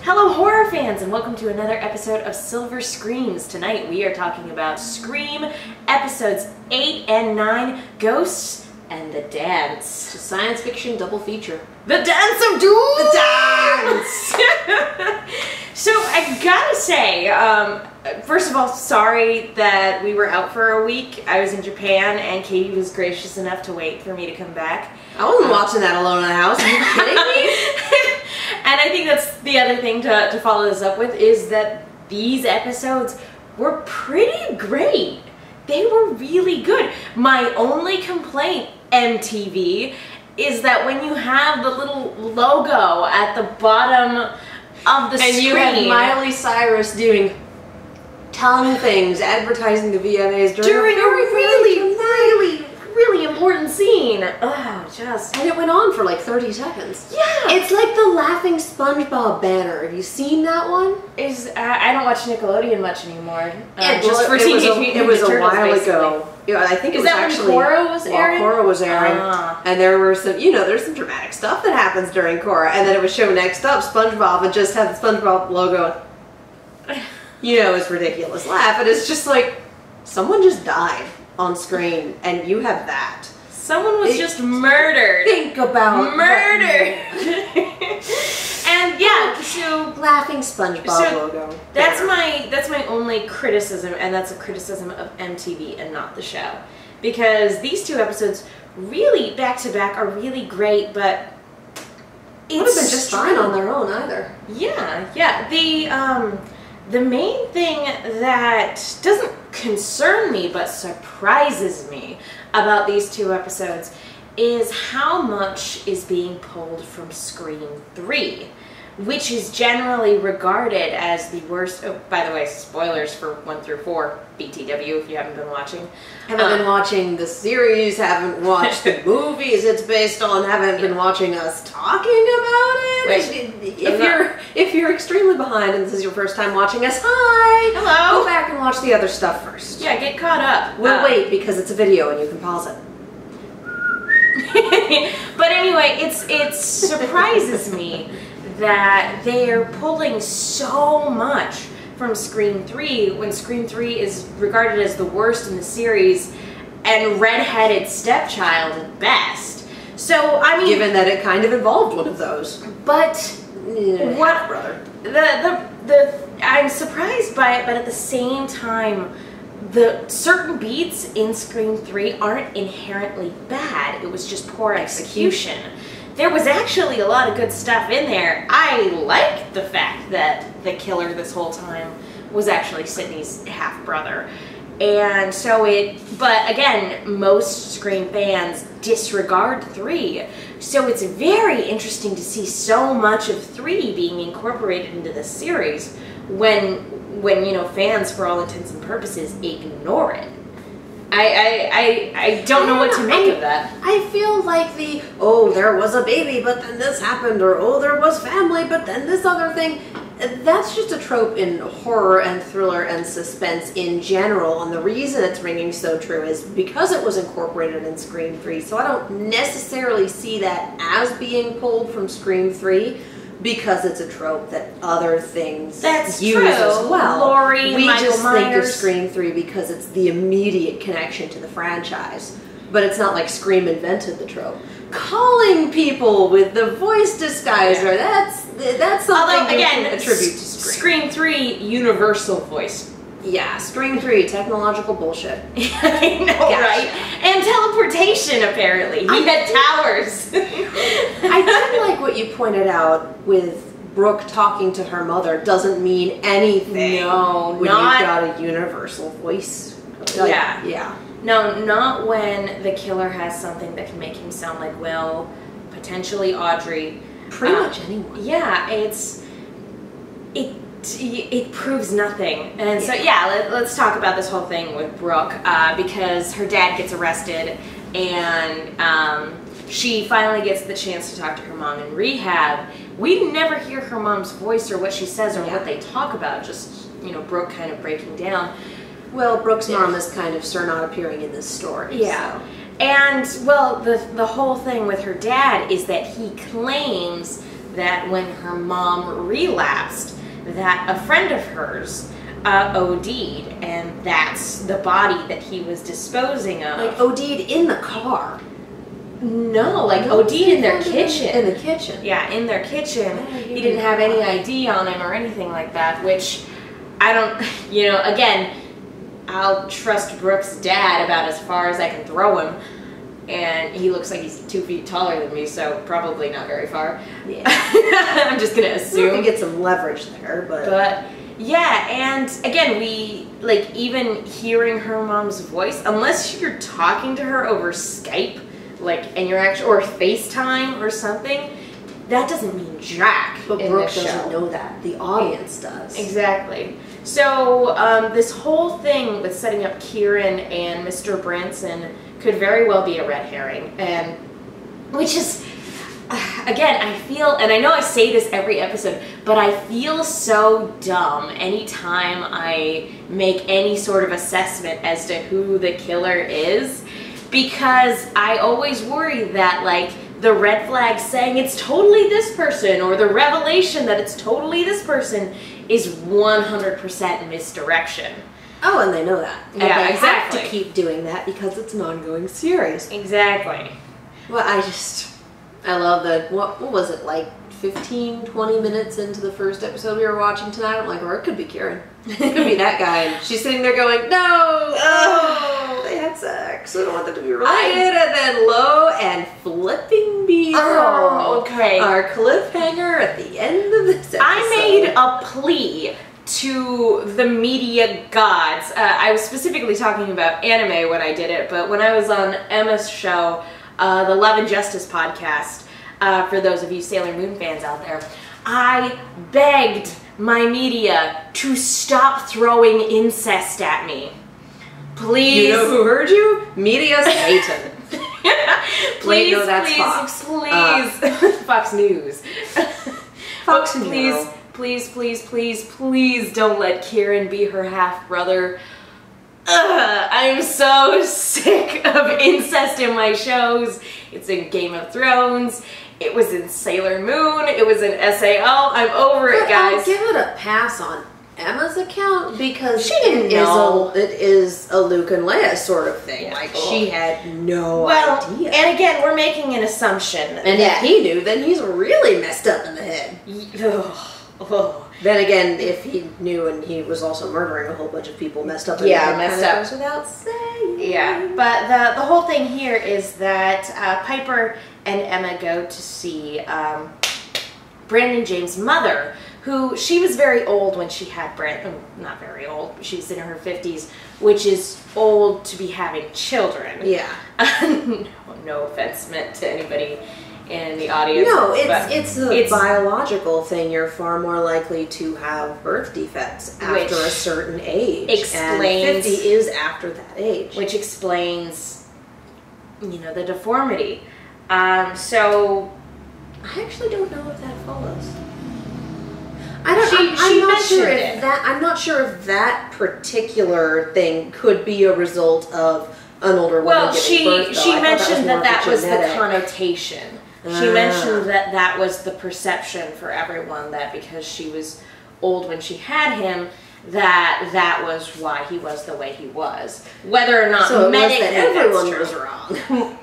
Hello horror fans and welcome to another episode of Silver Screams. Tonight we are talking about Scream episodes 8 and 9, Ghosts and the Dance. It's a science fiction double feature. The Dance of Doom! The dance! So I gotta say, first of all, sorry that we were out for a week. I was in Japan and Katie was gracious enough to wait for me to come back. I wasn't watching that alone in the house. Are you kidding me? And I think that's the other thing to follow this up with is that these episodes were pretty great. They were really good. My only complaint, MTV, is that when you have the little logo at the bottom of the screen. And you had Miley Cyrus doing tongue things, advertising the VMAs during a really important scene. Oh, just... And it went on for like 30 seconds. Yeah! It's like the laughing SpongeBob banner. Have you seen that one? I don't watch Nickelodeon much anymore. Just for Teenage Mutant Ninja Turtles, it was a while ago. Yeah, I think it was actually... when Korra was airing? Korra was airing. And there were some, there's some dramatic stuff that happens during Korra. And then it would show next up SpongeBob and just have the SpongeBob logo. It's ridiculous laugh. And it's just like, someone just died on screen and you have that. Someone was just murdered. Think about murder. And yeah, so laughing SpongeBob logo. That's my only criticism, and that's a criticism of MTV and not the show, because these two episodes really back to back are really great, but it would have been just fine on their own either. Yeah. The main thing that doesn't concern me but surprises me about these two episodes is how much is being pulled from Scream 3, which is generally regarded as the worst. Oh, by the way, spoilers for 1 through 4, BTW if you haven't been watching. Haven't been watching the series, haven't watched the movies it's based on, haven't been watching us talking about it. If you're extremely behind and this is your first time watching us, hi! Hello! Go back and watch the other stuff first. Yeah, get caught up. We'll wait because it's a video and you can pause it. But anyway, it surprises me that they are pulling so much from Scream 3 when Scream 3 is regarded as the worst in the series and redheaded stepchild at best. So, I mean... Given that it kind of involved one of those. But... what, brother? I'm surprised by it, but at the same time, the certain beats in Scream 3 aren't inherently bad. It was just poor execution. There was actually a lot of good stuff in there. I liked the fact that the killer this whole time was actually Sydney's half-brother. And so but again, most Scream fans disregard 3. So it's very interesting to see so much of 3 being incorporated into the series when fans, for all intents and purposes, ignore it. I don't know what to make of that. I feel like there was a baby, but then this happened, or there was family, but then this other thing. That's just a trope in horror and thriller and suspense in general, and the reason it's ringing so true is because it was incorporated in Scream 3, so I don't necessarily see that as being pulled from Scream 3, because it's a trope that other things use as well. Laurie, we Michael just Myers. think of Scream 3 because it's the immediate connection to the franchise. But it's not like Scream invented the trope. Calling people with the voice disguiser, that's something you can attribute to Scream. Scream 3, universal voice. Yeah, Scream 3, technological bullshit. I know, right? And teleportation, apparently. He had towers. I did like what you pointed out with Brooke talking to her mother doesn't mean anything. No, when you've got a universal voice. Yeah. No, not when the killer has something that can make him sound like Will, potentially Audrey. Pretty much anyone. Yeah, it proves nothing. And so, let's talk about this whole thing with Brooke, because her dad gets arrested, and she finally gets the chance to talk to her mom in rehab. We never hear her mom's voice or what she says or what they talk about, just, Brooke kind of breaking down. Well, Brooke's mom is kind of not appearing in this story. Yeah. So. And, well, the whole thing with her dad is that he claims that when her mom relapsed, that a friend of hers OD'd, and that's the body that he was disposing of. Like OD'd in the car. No, like OD'd in their kitchen. In the kitchen. Yeah, in their kitchen. He didn't have any ID on him or anything like that, which I don't, again, I'll trust Brooke's dad about as far as I can throw him. And he looks like he's 2 feet taller than me, so probably not very far. Yeah. I'm just going to assume. We get some leverage there, but yeah, and again, even hearing her mom's voice, unless you're talking to her over Skype, and you're actually, or FaceTime or something, that doesn't mean jack. But Brooke doesn't know that. The audience does. Exactly. So this whole thing with setting up Kieran and Mr. Branson could very well be a red herring, and which is, again, I feel, and I know I say this every episode, but I feel so dumb anytime I make any sort of assessment as to who the killer is, because I always worry that, the red flag saying it's totally this person, or the revelation that it's totally this person, is 100% misdirection. Oh, and they know that. And yeah, they exactly. have to keep doing that because it's an ongoing series. Exactly. Well, I love that. What was it, 15, 20 minutes into the first episode we were watching tonight? I'm like, or it could be Kieran. It could be that guy. And she's sitting there going, no, they had sex. I don't want them to be related. And then lo and flipping beat. Oh, okay. Our cliffhanger at the end of this episode. I made a plea to the media gods. I was specifically talking about anime when I did it, but when I was on Emma's show, the Love and Justice podcast, for those of you Sailor Moon fans out there, I begged my media to stop throwing incest at me. Please. You know who heard you? Media Satan. Please, Wait, no, that's please. Fox News. Fox News. Please don't let Kieran be her half-brother. I'm so sick of incest in my shows. It's in Game of Thrones. It was in Sailor Moon. It was in SAO. I'm over it, guys. I'll give it a pass on Emma's account because she didn't know. It is a Luke and Leia sort of thing. Yeah. She had no idea. And again, we're making an assumption. And if he knew, then he's really messed up in the head. Then again, if he knew and he was also murdering a whole bunch of people, messed up in the head, messed up. goes without saying. Yeah, but the whole thing here is that Piper and Emma go to see Brandon James' mother, who she was very old when she had not very old, she was in her 50s, which is old to be having children. Yeah. No offense meant to anybody in the audience. No, it's a biological thing. You're far more likely to have birth defects after a certain age. Explains, and 50 is after that age. Which explains, the deformity. So I actually don't know if that follows. I'm not sure if that particular thing could be a result of an older woman giving birth. She mentioned that was the connotation. She mentioned that was the perception for everyone, that because she was old when she had him, that was why he was the way he was. Whether or not medically everyone was wrong.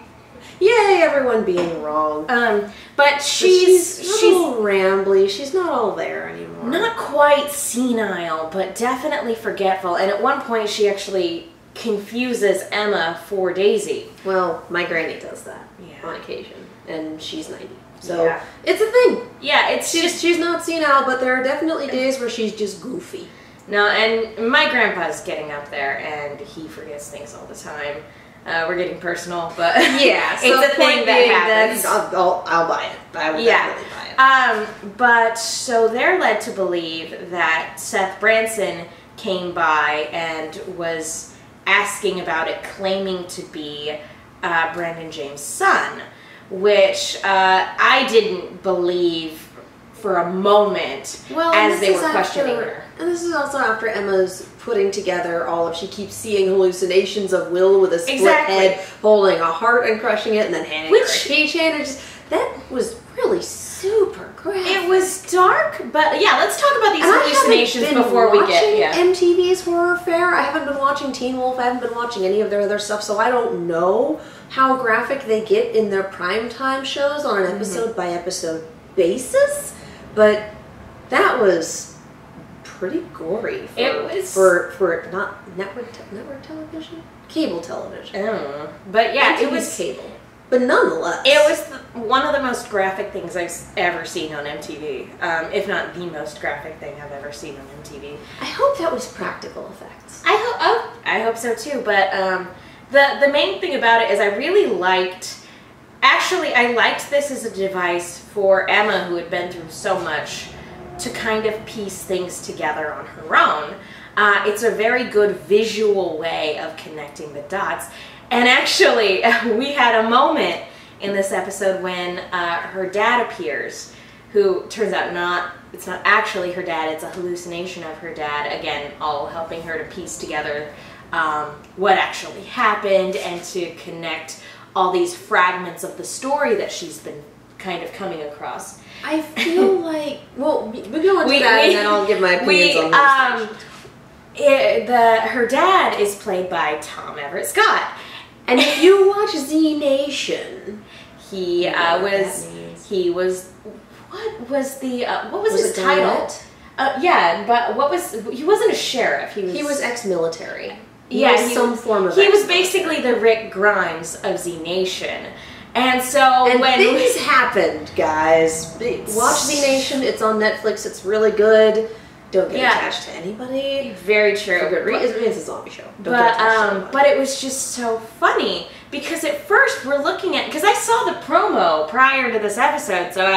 Yay, everyone being wrong. But she's a little rambly. She's not all there anymore. Not quite senile, but definitely forgetful. And at one point, she actually confuses Emma for Daisy. Well, my granny does that on occasion, and she's 90. So it's a thing. Yeah, it's she's not senile, but there are definitely days where she's just goofy. No, and my grandpa's getting up there, and he forgets things all the time. We're getting personal, but yeah, so it's a thing that happens. I'll buy it. I will definitely buy it. But so they're led to believe that Seth Branson came by and was asking about it, claiming to be Brandon James' son, which I didn't believe for a moment as they were questioning her. And this is also after Emma's putting together all of, she keeps seeing hallucinations of Will with a split head, holding a heart and crushing it, and then handing her a keychain. That was really super graphic. It was dark, but yeah, let's talk about these hallucinations before we get MTV's Horror Fair. I haven't been watching Teen Wolf. I haven't been watching any of their other stuff, so I don't know how graphic they get in their primetime shows on an episode-by-episode basis, but that was pretty gory for not network television? Cable television. I don't know. But yeah, it was cable. But nonetheless. It was one of the most graphic things I've ever seen on MTV. If not the most graphic thing I've ever seen on MTV. I hope that was practical effects. I hope so too, but the main thing about it is I really liked, I liked this as a device for Emma, who had been through so much, to kind of piece things together on her own. It's a very good visual way of connecting the dots. And actually, we had a moment in this episode when her dad appears, who turns out it's not actually her dad, it's a hallucination of her dad, again, all helping her to piece together what actually happened and to connect all these fragments of the story that she's been kind of coming across. I feel like, well, we go into that and then I'll give my opinions on this. Her dad is played by Tom Everett Scott. And if you watch Z Nation, he was his title? Yeah, but he wasn't a sheriff. He was ex-military. He was some form of. He was basically the Rick Grimes of Z Nation. And so when things happened, guys. Watch Z Nation. It's on Netflix. It's really good. Don't get attached to anybody. Very true. For good reason. It's a zombie show. But it was just so funny because at first we're looking at, because I saw the promo prior to this episode, so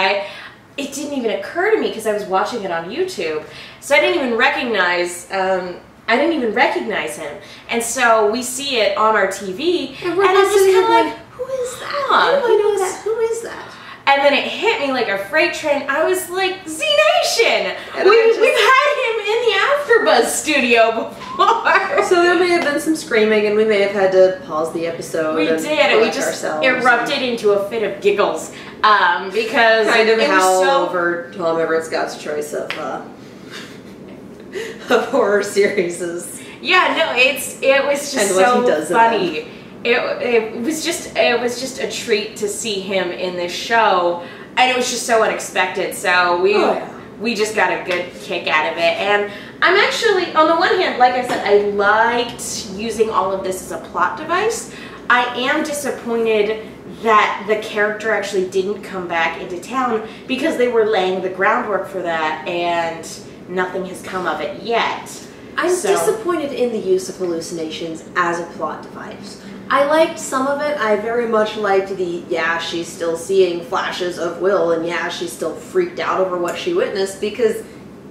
it didn't even occur to me because I was watching it on YouTube, so I didn't even recognize. Him, and so we see it on our TV, and I'm just kind of like, who is that? How do I know that? Who is that? And then it hit me like a freight train. I was like, Z Nation! We've had him in the AfterBuzz studio before. So there may have been some screaming, and we may have had to pause the episode. We did, and we just erupted into a fit of giggles because kind of howl over Tom Everett Scott's choice of horror series. Yeah, no, it was just so funny. It was just a treat to see him in this show, and it was just so unexpected. So we just got a good kick out of it. And I'm actually, on the one hand, like I said, I liked using all of this as a plot device. I am disappointed that the character actually didn't come back into town because they were laying the groundwork for that, and nothing has come of it yet. I'm disappointed in the use of hallucinations as a plot device. I liked some of it. I very much liked she's still seeing flashes of Will, and she's still freaked out over what she witnessed, because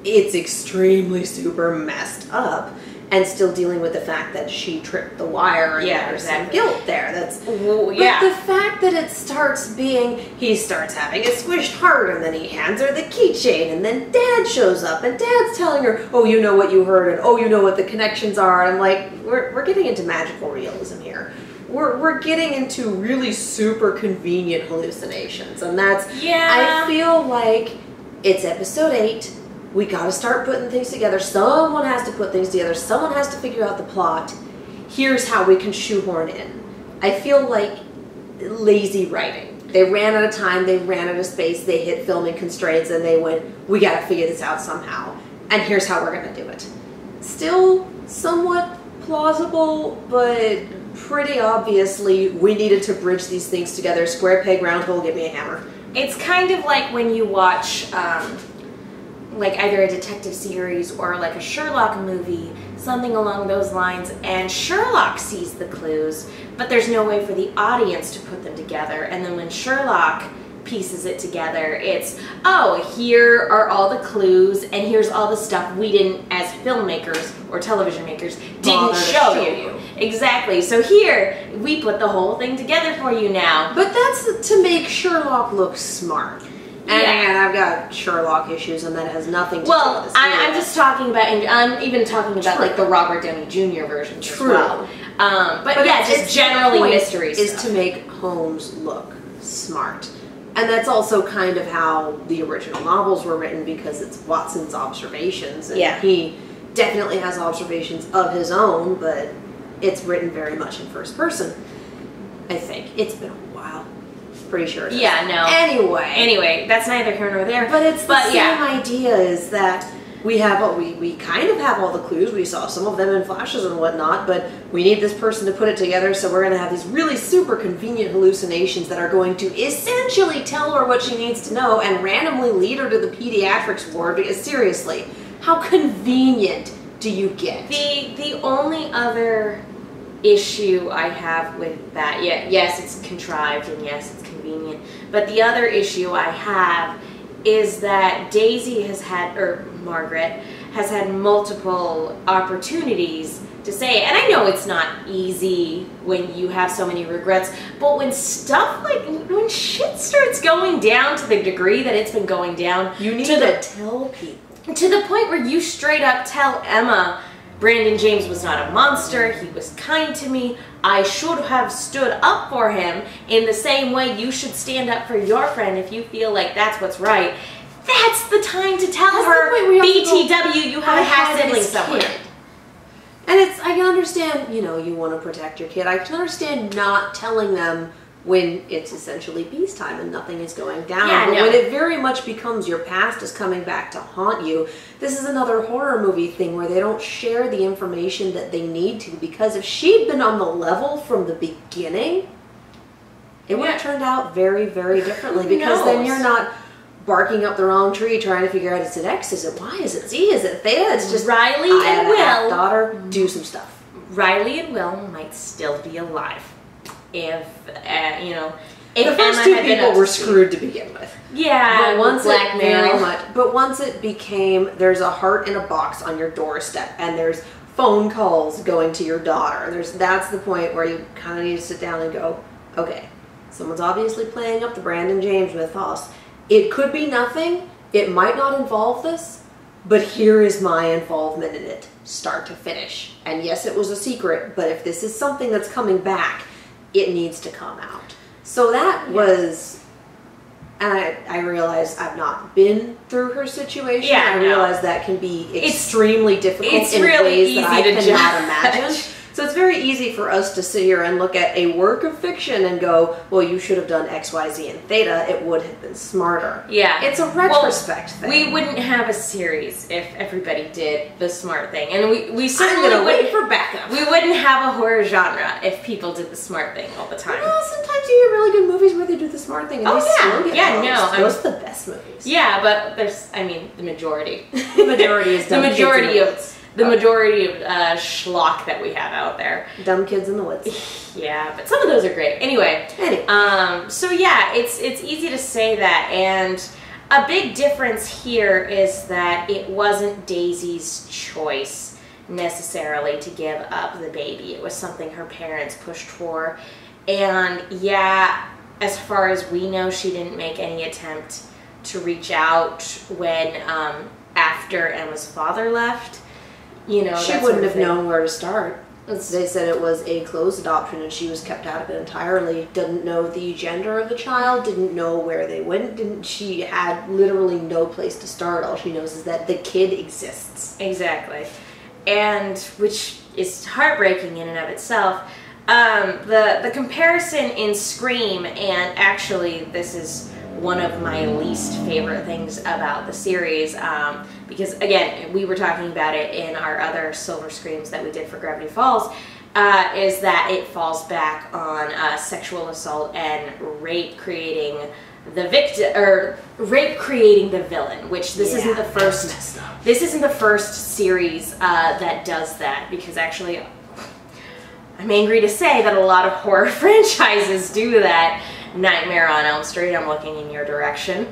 it's extremely super messed up, and still dealing with the fact that she tripped the wire, and there's some guilt there. But the fact that it starts being, he starts having a squished heart, and then he hands her the keychain, and then Dad shows up, and Dad's telling her, oh, you know what you heard, and oh, you know what the connections are, and I'm like, we're getting into magical realism here. We're getting into really super convenient hallucinations, and that's, I feel like it's episode 8, we gotta start putting things together, someone has to put things together, someone has to figure out the plot, here's how we can shoehorn in. I feel like lazy writing. They ran out of time, they ran out of space, they hit filming constraints, and they went, we gotta figure this out somehow, and here's how we're gonna do it. Still somewhat plausible, but pretty obviously we needed to bridge these things together. Square peg, round hole, give me a hammer. It's kind of like when you watch like either a detective series or like a Sherlock movie, something along those lines, and Sherlock sees the clues, but there's no way for the audience to put them together, and then when Sherlock pieces it together, it's, oh, here are all the clues, and here's all the stuff we didn't, as filmmakers or television makers, didn't show you. Exactly. So here, we put the whole thing together for you now. But that's to make Sherlock look smart. And I've got Sherlock issues, and that has nothing to do with this. I'm just talking about, and I'm even talking about like the Robert Downey Jr. version as well. But yeah, just generally mystery stuff. Is to make Holmes look smart. And that's also kind of how the original novels were written, because it's Watson's observations. And he definitely has observations of his own, but it's written very much in first person. I think. It's been a while. Pretty sure it is. Yeah, no. Anyway, that's neither here nor there. But it's the same idea, is that we have we kind of have all the clues. We saw some of them in flashes and whatnot, but we need this person to put it together, so we're going to have these really super convenient hallucinations that are going to essentially tell her what she needs to know and randomly lead her to the pediatrics ward, because seriously, how convenient do you get? The only other issue I have with that, yes, it's contrived and yes, it's convenient, but the other issue I have is that Daisy has had, or Margaret, has had multiple opportunities to say, and I know it's not easy when you have so many regrets, but when stuff like, when shit starts going down to the degree that it's been going down, you need to tell people. To the point where you straight up tell Emma, Brandon James was not a monster, he was kind to me, I should have stood up for him in the same way you should stand up for your friend if you feel like that's what's right. That's the time to tell her, BTW, you have a half-sibling somewhere. And it's, I can understand, you know, you want to protect your kid. I can understand not telling them when it's essentially peacetime and nothing is going down. Yeah, but no. when it very much becomes your past is coming back to haunt you, this is another horror movie thing where they don't share the information that they need to, because if she'd been on the level from the beginning, it would have turned out very, very differently, because then you're not barking up the wrong tree trying to figure out, is it X, is it Y, is it Z, is it Theta? It's just Riley I and have a half Will. daughter, do some stuff. Riley and Will might still be alive if, you know, if the first Emma two people were screwed to begin with. Yeah, but once blackmail. but once it became, there's a heart in a box on your doorstep, and there's phone calls going to your daughter. That's the point where you kind of need to sit down and go, okay, someone's obviously playing up the Brandon James mythos. It could be nothing. It might not involve this, but here is my involvement in it, start to finish. And yes, it was a secret, but if this is something that's coming back, it needs to come out. So that was, and I realized I've not been through her situation. Yeah, I realize that can be extremely difficult in ways that I cannot imagine. So it's very easy for us to sit here and look at a work of fiction and go, well, you should have done X, Y, Z, and Theta. It would have been smarter. Yeah. It's a retrospect thing. We wouldn't have a series if everybody did the smart thing. And we I'm certainly gonna wait for backup. We wouldn't have a horror genre if people did the smart thing all the time. Well, sometimes you get really good movies where they do the smart thing and they still get lost. Those are the best movies. Yeah, but there's, I mean, the majority. The majority is dumb kids in the woods. The majority of schlock that we have out there. Dumb kids in the woods. Yeah, but some of those are great. Anyway. So yeah, it's easy to say that, and a big difference here is that it wasn't Daisy's choice necessarily to give up the baby. It was something her parents pushed for, and yeah, as far as we know, she didn't make any attempt to reach out when after Emma's father left. You know, she wouldn't have known where to start. They said it was a closed adoption and she was kept out of it entirely. Didn't know the gender of the child, didn't know where they went, she had literally no place to start. All she knows is that the kid exists. Exactly. And which is heartbreaking in and of itself. The comparison in Scream, and actually this is one of my least favorite things about the series, because again, we were talking about it in our other Silver Screams that we did for Gravity Falls, is that it falls back on sexual assault and rape creating the victim, or rape creating the villain, which this isn't the first. This isn't the first series that does that, because actually, I'm angry to say that a lot of horror franchises do that. Nightmare on Elm Street, I'm looking in your direction.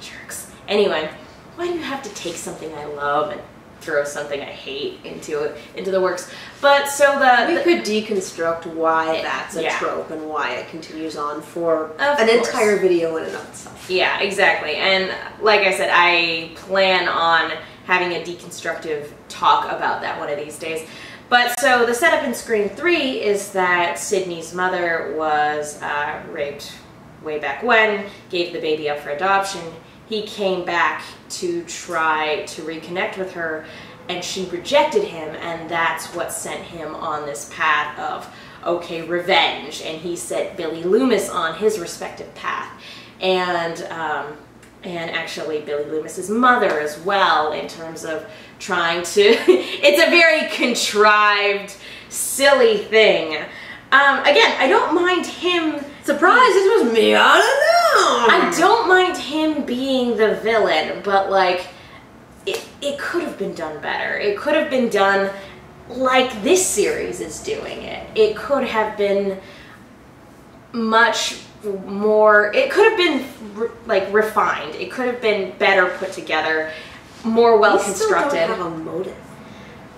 Jerks. Anyway, why do you have to take something I love and throw something I hate into the works? But so we could deconstruct why that's a trope and why it continues on for an entire video in and of itself. Yeah, exactly. And like I said, I plan on having a deconstructive talk about that one of these days. But so the setup in Scream 3 is that Sydney's mother was raped way back when, gave the baby up for adoption. He came back to try to reconnect with her, and she rejected him, and that's what sent him on this path of, okay, revenge. And he set Billy Loomis on his respective path. And actually Billy Loomis's mother as well, in terms of trying to, it's a very contrived, silly thing. Again, I don't mind him. Surprise, it was me, I don't know. I don't mind him being the villain, but like, it could have been done better. It could have been done like this series is doing it. It could have been much more, it could have been like refined. It could have been better put together, more well constructed. We still don't have a motive.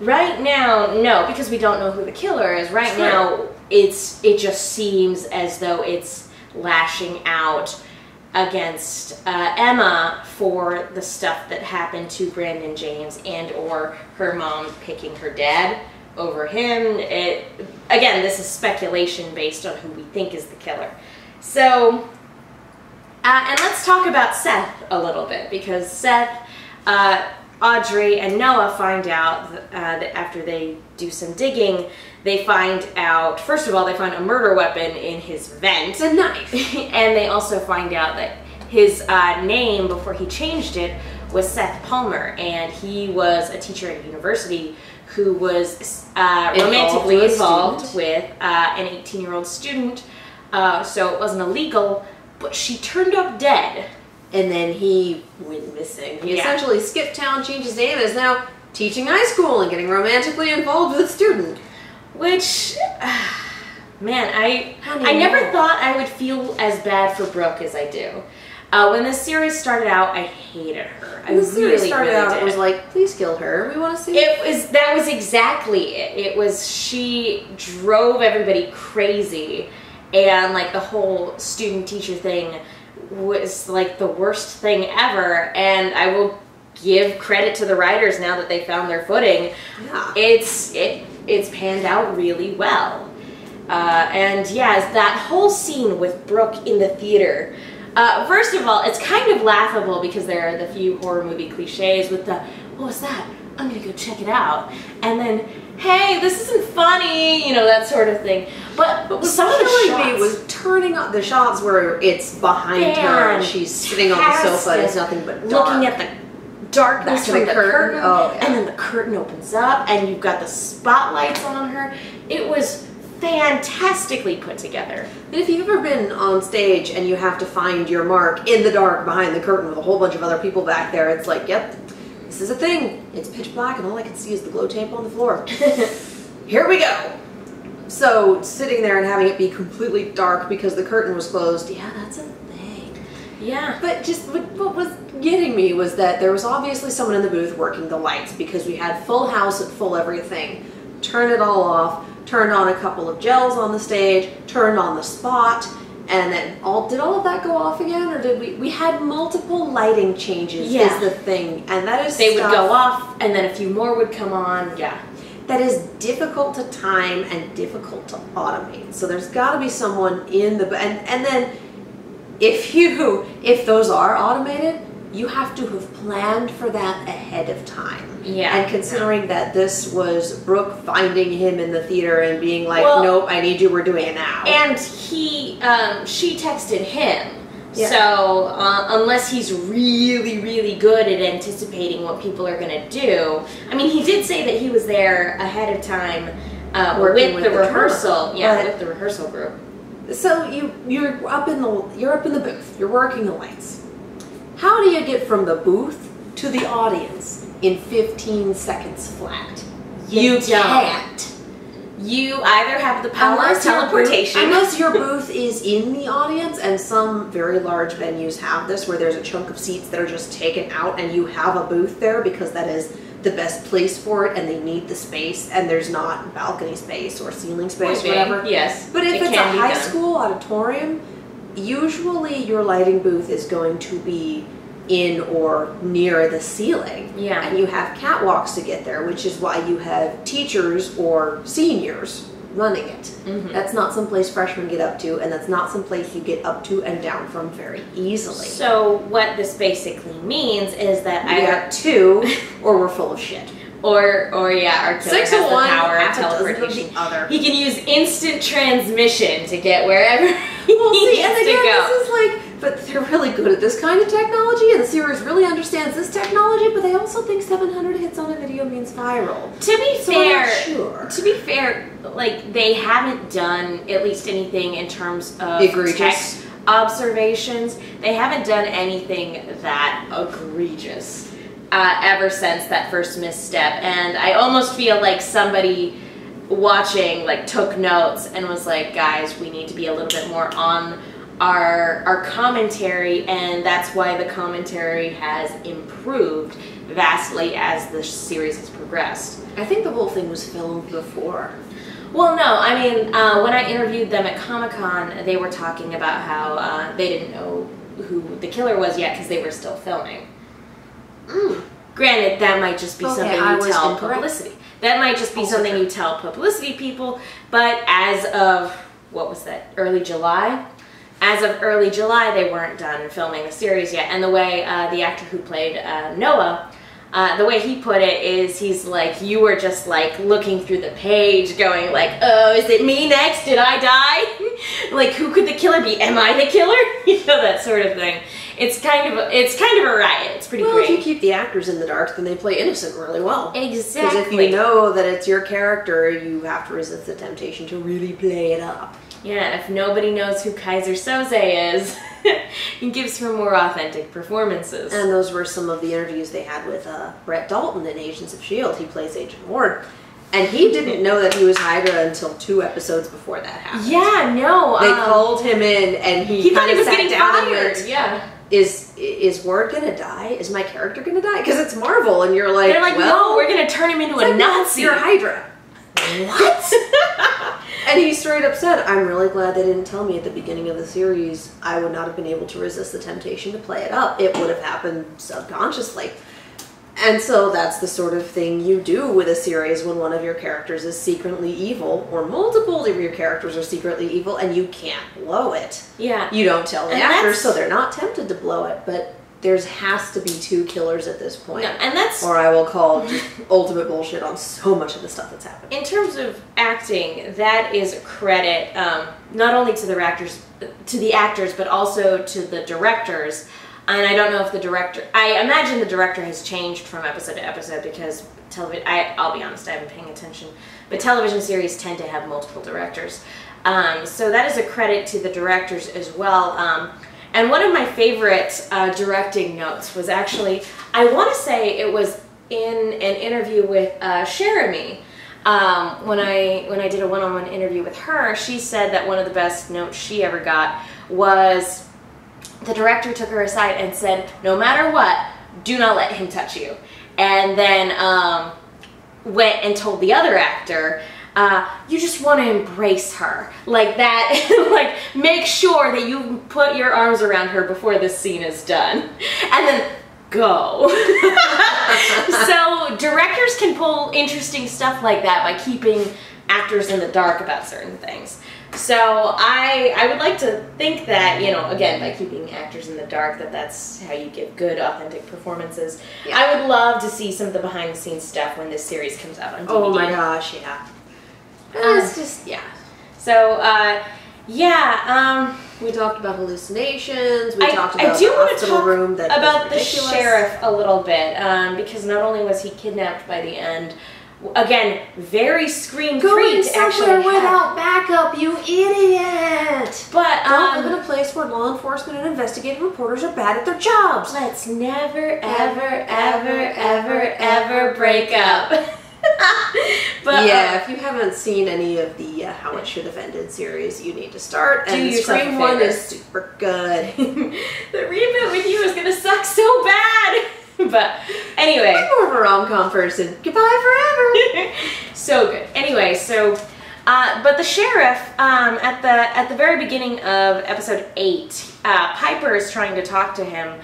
Right now, no, because we don't know who the killer is. Right now, it just seems as though it's lashing out against Emma for the stuff that happened to Brandon James, and or her mom picking her dad over him. Again, this is speculation based on who we think is the killer. So, and let's talk about Seth a little bit, because Seth, Audrey, and Noah find out that after they do some digging, they find out, first of all, they find a murder weapon in his vent. A knife. And they also find out that his name, before he changed it, was Seth Palmer, and he was a teacher at a university who was romantically involved with an 18-year-old student, so it wasn't illegal, but she turned up dead. And then he went missing. He essentially skipped town, changed his name, and is now teaching high school and getting romantically involved with a student. Which, man, I never thought I would feel as bad for Brooke as I do. When this series started out, I hated her. I really started out, it was like, please kill her. We want to see. That was exactly it. It was, she drove everybody crazy, and like the whole student-teacher thing was like the worst thing ever. And I will give credit to the writers now that they found their footing. Yeah. It's panned out really well. And yeah, that whole scene with Brooke in the theater. First of all, it's kind of laughable because there are the few horror movie cliches with the, what was that? I'm gonna go check it out. And then, hey, this isn't funny, you know, that sort of thing. But what some of the shots was turning on the shots where it's behind her and she's sitting on the sofa and it's nothing but dark. Looking at the darkness from the curtain, and then the curtain opens up and you've got the spotlights on her. It was fantastically put together. And if you've ever been on stage and you have to find your mark in the dark behind the curtain with a whole bunch of other people back there, it's like, yep, this is a thing. It's pitch black and all I can see is the glow tape on the floor. Here we go. So sitting there and having it be completely dark because the curtain was closed, yeah, that's a thing. Yeah. But just what was getting me was that there was obviously someone in the booth working the lights because we had full house and full everything. Turn it all off, turned on a couple of gels on the stage, turned on the spot, and then did all of that go off again, or did we had multiple lighting changes is the thing, and that is they would go off and then a few more would come on. Yeah. That is difficult to time and difficult to automate. So there's got to be someone in the and then if those are automated, you have to have planned for that ahead of time. Yeah. And considering that this was Brooke finding him in the theater and being like, nope, I need you, we're doing it now. And she texted him. Yeah. So unless he's really, really good at anticipating what people are going to do, I mean, he did say that he was there ahead of time with the rehearsal. Yeah, with the rehearsal group. So you're up in the booth. You're working the lights. How do you get from the booth to the audience in 15 seconds flat? You can't. You either have the power of teleportation. Unless your booth is in the audience, and some very large venues have this, where there's a chunk of seats that are just taken out and you have a booth there because that is the best place for it and they need the space and there's not balcony space or ceiling space or whatever. Yes. But if it's a high school auditorium, usually your lighting booth is going to be in or near the ceiling. Yeah. And you have catwalks to get there, which is why you have teachers or seniors running it. That's not someplace freshmen get up to, and that's not someplace you get up to and down from very easily. So what this basically means is that we got two, or we're full of shit. Or yeah, our killer has the power of teleportation. He can use instant transmission to get wherever he needs to go. This is like, but they're really good at this kind of technology, and the series really understands this technology, but they also think 700 hits on a video means viral. To be fair, like, they haven't done at least anything in terms of tech observations. They haven't done anything that egregious. Ever since that first misstep, and I almost feel like somebody watching like took notes and was like, guys, we need to be a little bit more on our commentary, and that's why the commentary has improved vastly as the series has progressed. I think the whole thing was filmed before. Well, no, I mean, when I interviewed them at Comic-Con, they were talking about how they didn't know who the killer was yet because they were still filming. Granted, that might just be something you tell publicity. That might just be something you tell publicity people, but as of, what was that, early July? As of early July, they weren't done filming the series yet, and the way the actor who played Noah, the way he put it is, he's like, you were just like looking through the page going like, oh, is it me next? Did I die? Like, who could the killer be? Am I the killer? You know, that sort of thing. It's kind of a riot. It's pretty great. Well, if you keep the actors in the dark, then they play innocent really well. Exactly. Because if you know that it's your character, you have to resist the temptation to really play it up. Yeah, if nobody knows who Kaiser Soze is, he gives her more authentic performances. And those were some of the interviews they had with Brett Dalton in Agents of S.H.I.E.L.D. He plays Agent Ward. And he didn't know that he was Hydra until 2 episodes before that happened. Yeah, no. They called him in, and he thought he was getting fired. Yeah. Is Ward gonna die? Is my character gonna die? Because it's Marvel, and you're like, they're like, well, no, we're gonna turn him into a Nazi. You're Hydra. What? And he straight up said, I'm really glad they didn't tell me at the beginning of the series. I would not have been able to resist the temptation to play it up. It would have happened subconsciously. And so that's the sort of thing you do with a series when one of your characters is secretly evil, or multiple of your characters are secretly evil, and you can't blow it. Yeah. You don't tell the actors, so they're not tempted to blow it, but there has to be 2 killers at this point. No, and that's... Or I will call just ultimate bullshit on so much of the stuff that's happening. In terms of acting, that is a credit not only to the actors, but also to the directors. And I don't know if the director... I imagine the director has changed from episode to episode because television... I'll be honest, I haven't been paying attention. But television series tend to have multiple directors. So that is a credit to the directors as well. And one of my favorite directing notes was actually... I want to say it was in an interview with Jeremy. When I did a one-on-one interview with her, she said that one of the best notes she ever got was... The director took her aside and said, no matter what, do not let him touch you. And then went and told the other actor, you just want to embrace her. Like that, like make sure that you put your arms around her before this scene is done. And then go. So directors can pull interesting stuff like that by keeping actors in the dark about certain things. So I would like to think that, you know, again, by keeping actors in the dark, that's how you get good, authentic performances. Yeah. I would love to see some of the behind-the-scenes stuff when this series comes out on DVD. Oh my gosh, yeah. It's just, yeah. So, yeah, we talked about hallucinations, we talked about I do the want to hospital talk room that about the sheriff a little bit, because not only was he kidnapped by the end, again, very Scream 3 to actually have. Without backup, you idiot! But don't live in a place where law enforcement and investigative reporters are bad at their jobs. Let's never, ever, ever, ever, ever break up. But yeah, if you haven't seen any of the How It Should Have Ended series, you need to start. And Scream 1 is super good. The reboot with you is gonna suck so bad. But anyway, I'm more of a rom-com person. Goodbye forever. So good. Anyway, so but the sheriff at the very beginning of episode 8, Piper is trying to talk to him,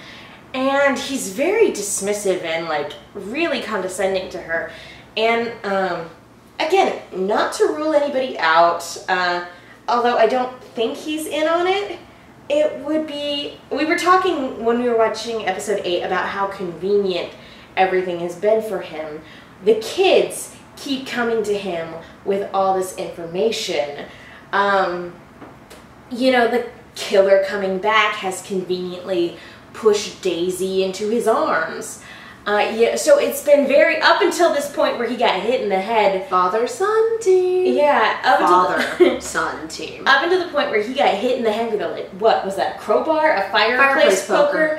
and he's very dismissive and like really condescending to her. And again, not to rule anybody out, although I don't think he's in on it, it would be, we were talking when we were watching episode 8 about how convenient everything has been for him. The kids keep coming to him with all this information. You know, the killer coming back has conveniently pushed Daisy into his arms. Yeah, so it's been very, up until this point where he got hit in the head. Father-son team. Yeah. Father-son team. Up until the point where he got hit in the head with a, like, what was that, crowbar? A fireplace poker?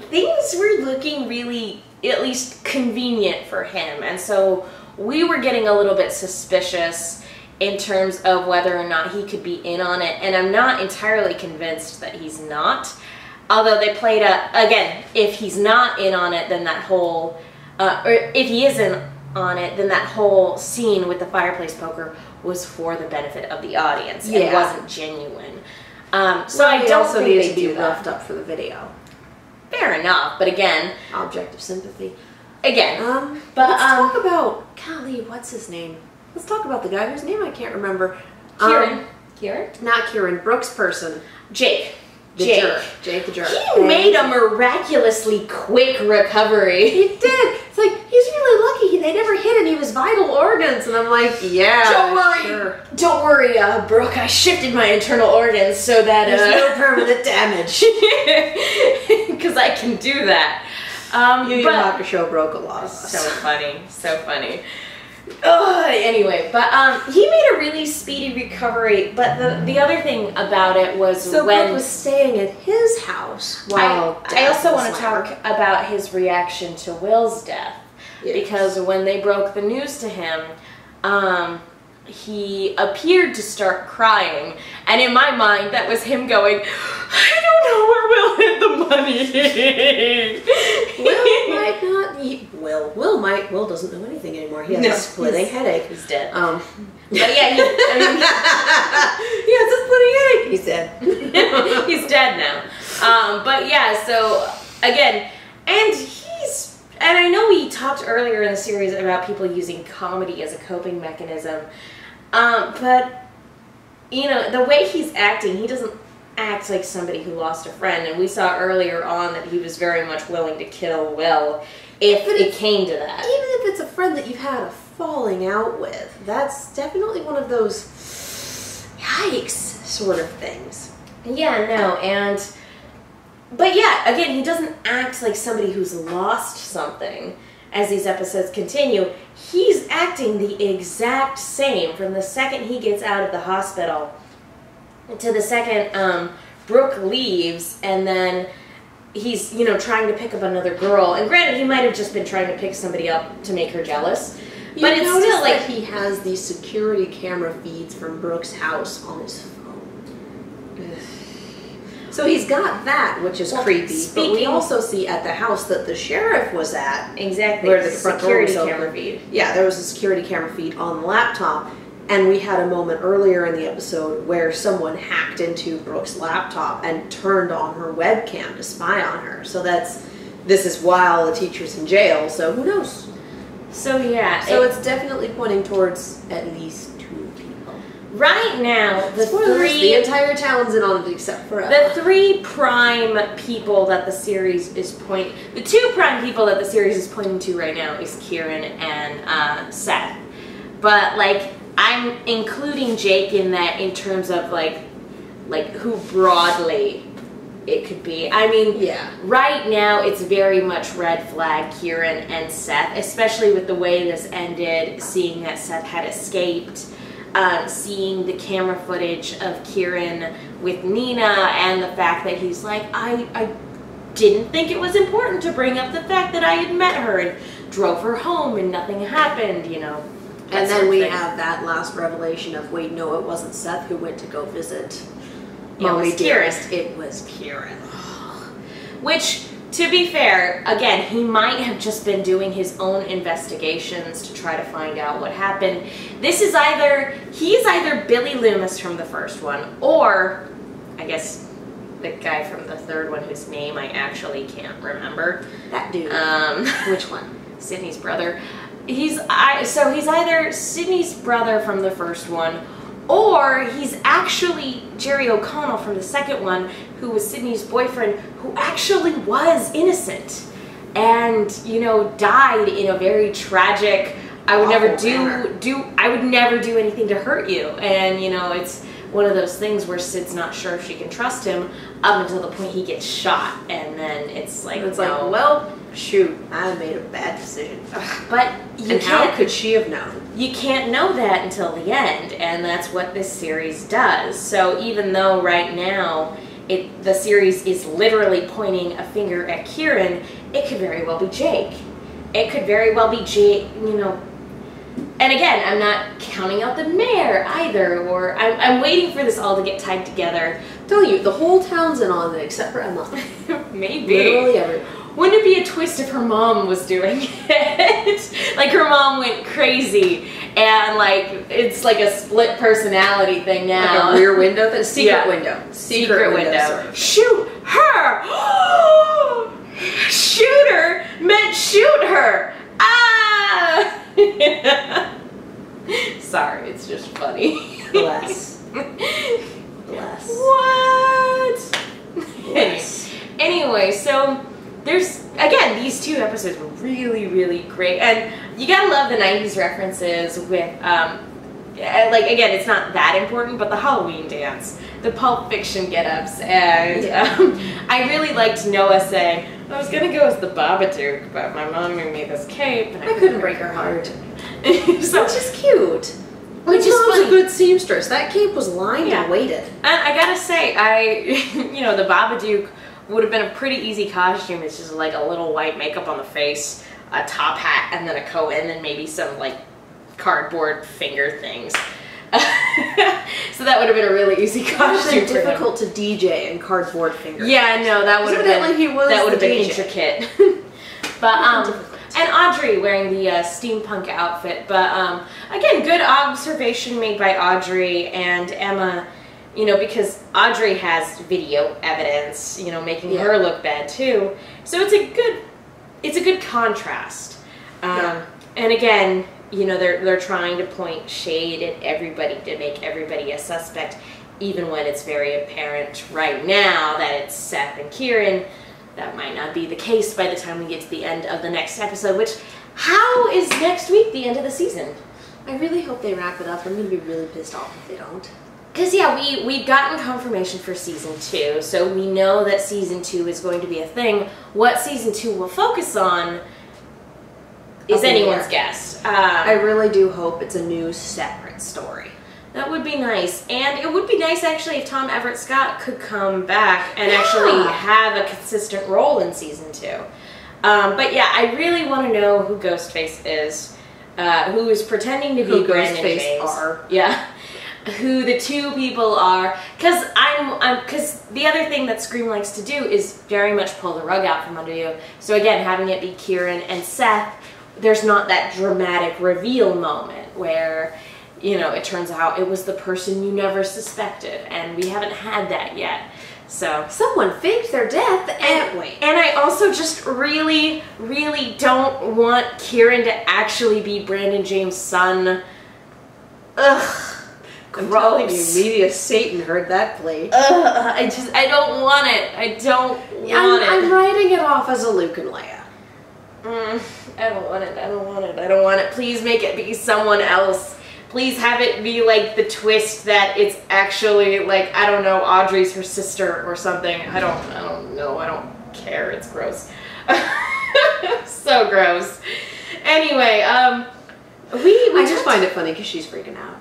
Things were looking really, at least convenient for him. And so we were getting a little bit suspicious in terms of whether or not he could be in on it. And I'm not entirely convinced that he's not. Although they played again, if he's not in on it, then that whole, or if he isn't on it, then that whole scene with the fireplace poker was for the benefit of the audience. Yeah. It wasn't genuine. So I don't think need they to be do that. roughed up for the video. Fair enough, but again, Object of sympathy. Again, but let's talk about, golly, what's his name? Let's talk about the guy whose name I can't remember. Kieran. Kieran? Not Kieran. Brooks' person. Jake. Jake the jerk. He made a miraculously quick recovery. He did. It's like, he's really lucky. They never hit any of his vital organs. And I'm like, yeah, don't worry. Sure. Don't worry, Brooke. I shifted my internal organs so that there's no permanent damage. Because I can do that. Yu Yu Hakusho broke a lot of us. So funny. So funny. Anyway, but he made a really speedy recovery. But the other thing about it was so when Brooke was staying at his house. While I also want to talk about his reaction to Will's death, because when they broke the news to him, he appeared to start crying, and in my mind that was him going, I don't know where Will hid the money. Will might not. Will doesn't know anything anymore. He has a splitting headache. He's dead. But yeah, he has a splitting headache. He's dead. He's dead now. But yeah, so again, and I know we talked earlier in the series about people using comedy as a coping mechanism, but you know, the way he's acting, he doesn't act like somebody who lost a friend, and we saw earlier on that he was very much willing to kill Will if it came to that. Even if it's a friend that you've had a falling out with, that's definitely one of those yikes sort of things. Yeah, no, but yeah, again, he doesn't act like somebody who's lost something as these episodes continue. He's acting the exact same from the second he gets out of the hospital to the second Brooke leaves, and then he's, you know, trying to pick up another girl. And granted, he might have just been trying to pick somebody up to make her jealous. But it's still like he has these security camera feeds from Brooke's house on his phone. So he's got that, which is creepy. But we also see at the house that the sheriff was at. Exactly. Where the security camera feed. Yeah, there was a security camera feed on the laptop. And we had a moment earlier in the episode where someone hacked into Brooke's laptop and turned on her webcam to spy on her. So this is while the teacher's in jail, so who knows? So yeah. So it's definitely pointing towards at least 2 people. Right now, the entire town's in on it except for the 3 prime people that the series is pointing. The 2 prime people that the series is pointing to right now is Kieran and Seth. But like, I'm including Jake in that in terms of like who broadly it could be. I mean, yeah. Right now it's very much red flag Kieran and Seth, especially with the way this ended, seeing that Seth had escaped, seeing the camera footage of Kieran with Nina, and the fact that he's like, I didn't think it was important to bring up the fact that I had met her and drove her home and nothing happened, you know. And then we have that last revelation of, wait, no, it wasn't Seth who went to go visit Mommy Dearest. It was Kieran. Which, to be fair, again, he might have just been doing his own investigations to try to find out what happened. He's either Billy Loomis from the first one, or, I guess, the guy from the third one whose name I actually can't remember. That dude. Which one? Sydney's brother. So he's either Sydney's brother from the first one, or he's actually Jerry O'Connell from the second one, who was Sydney's boyfriend, who actually was innocent, and died in a very tragic. I would never I would never do anything to hurt you, and it's one of those things where Sid's not sure if she can trust him up until the point he gets shot, and then it's like, well, shoot, I made a bad decision. But how could she have known? You can't know that until the end, and that's what this series does. So even though right now the series is literally pointing a finger at Kieran, it could very well be Jake. It could very well be Jake, And again, I'm not counting out the mayor either, or I'm waiting for this all to get tied together. I'm telling you, the whole town's in on it except for Emma. Maybe. Literally everyone. Wouldn't it be a twist if her mom was doing it? Like her mom went crazy, and it's like a split personality thing now. Like a rear window, secret window. Secret window. Shoot her! Shoot her meant shoot her! Ah! Sorry, it's just funny. Bless. What? Bless. Anyway, so there's, again, these two episodes were really, really great. And you gotta love the 90s references with, again, it's not that important, but the Halloween dance, the Pulp Fiction get-ups, and I really liked Noah saying, I was gonna go as the Babadook, but my mom made me this cape, and I couldn't break her heart. So, which is cute. Which is a good seamstress. That cape was lined and weighted. And I gotta say, the Babadook would have been a pretty easy costume. It's just like a little white makeup on the face, a top hat, and then a coat, and then maybe some cardboard finger things. So that would have been a really easy costume. It would have been difficult to DJ in cardboard fingers. Yeah, no, that would have been intricate. But and Audrey wearing the steampunk outfit. But again, good observation made by Audrey and Emma. Because Audrey has video evidence, making her look bad too. So it's a good contrast. And again, they're trying to point shade at everybody to make everybody a suspect, even when it's very apparent right now that it's Seth and Kieran. That might not be the case by the time we get to the end of the next episode, which, how is next week the end of the season? I really hope they wrap it up. I'm going to be really pissed off if they don't. Because, we've gotten confirmation for Season 2, so we know that Season 2 is going to be a thing. What Season 2 will focus on is anyone's guess. I really do hope it's a new, separate story. That would be nice. And it would be nice, actually, if Tom Everett Scott could come back and actually have a consistent role in Season 2. But yeah, I really want to know who Ghostface is, who is pretending to be Brandon James. Yeah. Who the two people are, because because the other thing that Scream likes to do is very much pull the rug out from under you. So again, having it be Kieran and Seth, there's not that dramatic reveal moment where, it turns out it was the person you never suspected, and we haven't had that yet. So someone faked their death, and I also just really, really don't want Kieran to actually be Brandon James' son. Ugh. I'm telling you, media Satan heard that play. I don't want it. I don't want it. I'm writing it off as a Luke and Leia. I don't want it. I don't want it. I don't want it. Please make it be someone else. Please have it be like the twist that it's actually I don't know, Audrey's her sister or something. I don't know. I don't care. It's gross. So gross. Anyway, I just find it funny because she's freaking out.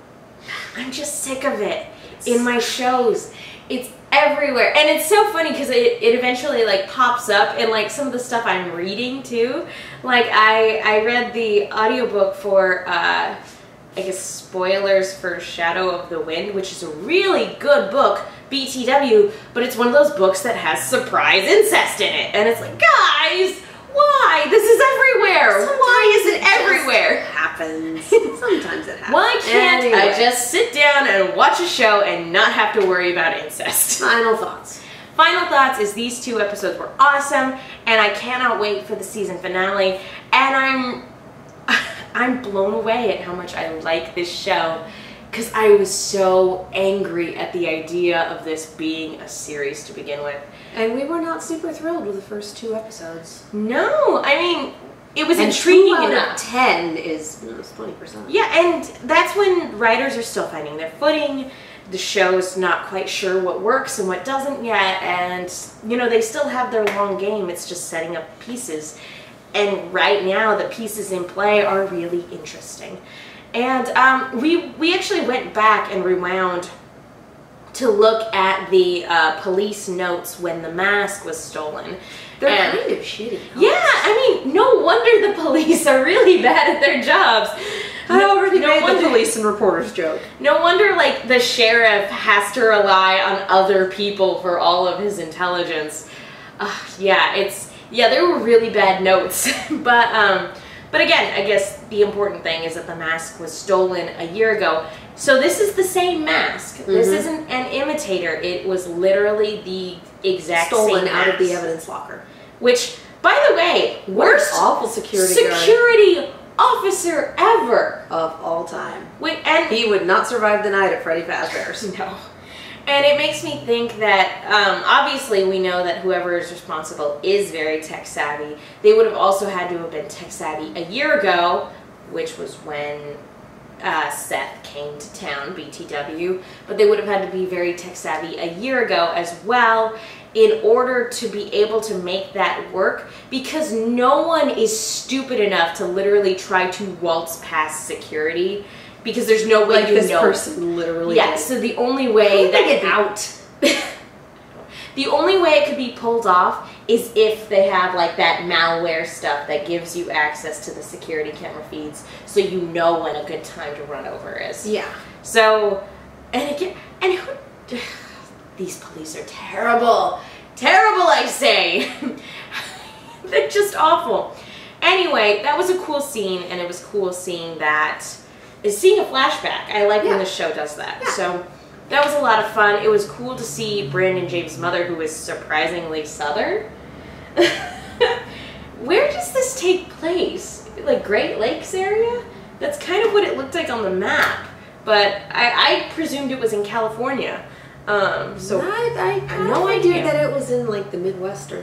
I'm just sick of it in my shows. It's everywhere. And it's so funny because it eventually pops up in some of the stuff I'm reading too. I read the audiobook for I guess spoilers for Shadow of the Wind, which is a really good book, BTW, but it's one of those books that has surprise incest in it. And it's guys, why? This is everywhere. Sometimes why is it everywhere? It happens. Sometimes it happens. Why can't I just sit down and watch a show and not have to worry about incest? Final thoughts. Final thoughts is these two episodes were awesome, and I cannot wait for the season finale. And I'm blown away at how much I like this show, because I was so angry at the idea of this being a series to begin with. And we were not super thrilled with the first 2 episodes. No, I mean, it was and intriguing 2 out enough. of 10 is 20%. Yeah, and that's when writers are still finding their footing. The show's not quite sure what works and what doesn't yet, and you know, they still have their long game. It's just setting up pieces, and right now the pieces in play are really interesting. And we actually went back and rewound to look at the police notes when the mask was stolen. They're kind of shitty. Yeah, I mean, no wonder the police are really bad at their jobs. I already made the police and reporters joke. No wonder, like, the sheriff has to rely on other people for all of his intelligence. Yeah, there were really bad notes. But again, I guess the important thing is that the mask was stolen a year ago. So this is the same mask. This isn't an imitator. It was literally the exact stolen same out mask. of the evidence locker. Which, by the way, worst awful security guard officer ever of all time. And he would not survive the night at Freddy Fazbear's. No. And it makes me think that, obviously we know that whoever is responsible is very tech savvy. They would have also had to have been tech savvy a year ago, which was when Seth came to town, BTW. But they would have had to be very tech savvy a year ago as well in order to be able to make that work, because no one is stupid enough to literally try to waltz past security. Because there's no way this person literally. Yeah, so the only way that get out. The only way it could be pulled off is if they have like that malware stuff that gives you access to the security camera feeds, so you know when a good time to run over is. Yeah. So, and again, these police are terrible. Terrible, I say. They're just awful. Anyway, that was a cool scene, and it was cool seeing a flashback. I like when the show does that. Yeah. So that was a lot of fun. It was cool to see Brandon James' mother, who is surprisingly Southern. Where does this take place? Like Great Lakes area? That's kind of what it looked like on the map. But I presumed it was in California. So I had no idea that it was in like the Midwest or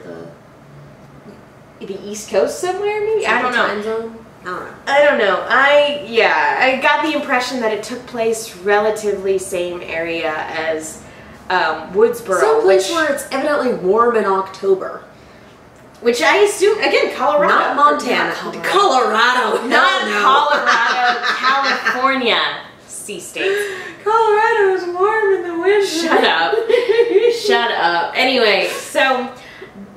the East Coast somewhere, maybe? I don't know. Time zone? I don't know. I got the impression that it took place relatively same area as Woodsboro. Some place where it's evidently warm in October. Which I assume, again, Colorado. Not Montana. Colorado. Not Colorado, California. Sea states. Colorado is warm in the winter. Shut up. Shut up. Anyway, so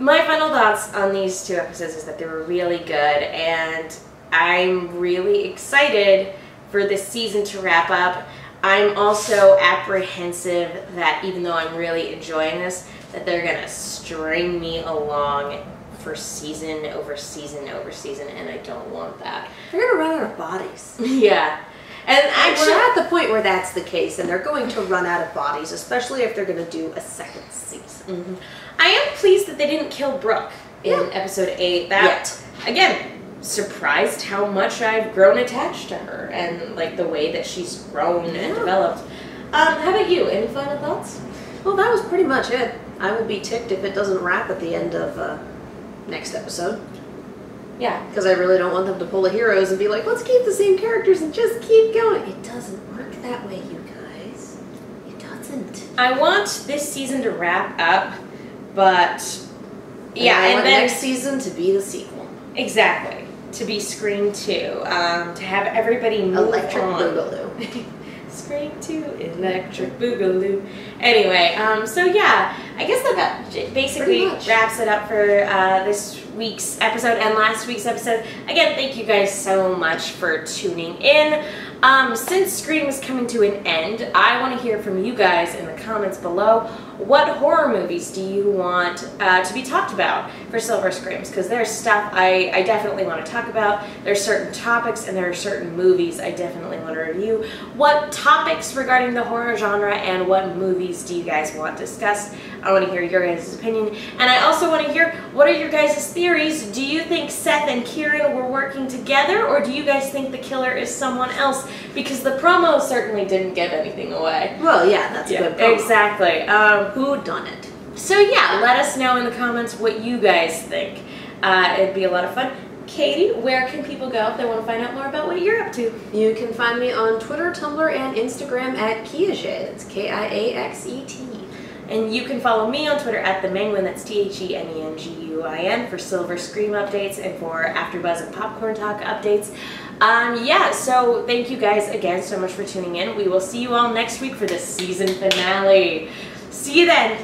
my final thoughts on these 2 episodes is that they were really good, and I'm really excited for this season to wrap up. I'm also apprehensive that even though I'm really enjoying this, that they're going to string me along for season over season over season, and I don't want that. They're going to run out of bodies. Yeah. And actually, we're at the point where that's the case, and they're going to run out of bodies, especially if they're going to do a second season. I am pleased that they didn't kill Brooke in episode 8. That, again, surprised how much I've grown attached to her and like the way that she's grown and developed. How about you? Any final thoughts? Well, that was pretty much it. I will be ticked if it doesn't wrap at the end of next episode. Yeah. Because I really don't want them to pull the heroes and be like, let's keep the same characters and just keep going. It doesn't work that way, you guys. It doesn't. I want this season to wrap up, but and then next season to be the sequel. Exactly. To be Scream 2. To have everybody move Electric on. Boogaloo. Scream 2, Electric Boogaloo. Anyway, so yeah, I guess that basically wraps it up for this week's episode and last week's episode. Again, thank you guys so much for tuning in. Since Scream is coming to an end, I want to hear from you guys in the comments below. What horror movies do you want to be talked about for Silver Screams? Because there's stuff I definitely want to talk about. There's certain topics and there are certain movies I definitely want to review. What topics regarding the horror genre and what movies do you guys want discussed? I want to hear your guys' opinion. And I also want to hear, what are your guys' theories theories. Do you think Seth and Kieran were working together, or do you guys think the killer is someone else? Because the promo certainly didn't give anything away. Well, yeah, that's a good promo. Exactly. Who done it? So yeah, let us know in the comments what you guys think. It'd be a lot of fun. Katie, where can people go if they want to find out more about what you're up to? You can find me on Twitter, Tumblr, and Instagram at Kiaxet. It's Kiaxet. And you can follow me on Twitter at TheMenguin, that's TheMenguin, for Silver Scream updates and for AfterBuzz and Popcorn Talk updates. Yeah, so thank you guys again so much for tuning in. We will see you all next week for the season finale. See you then.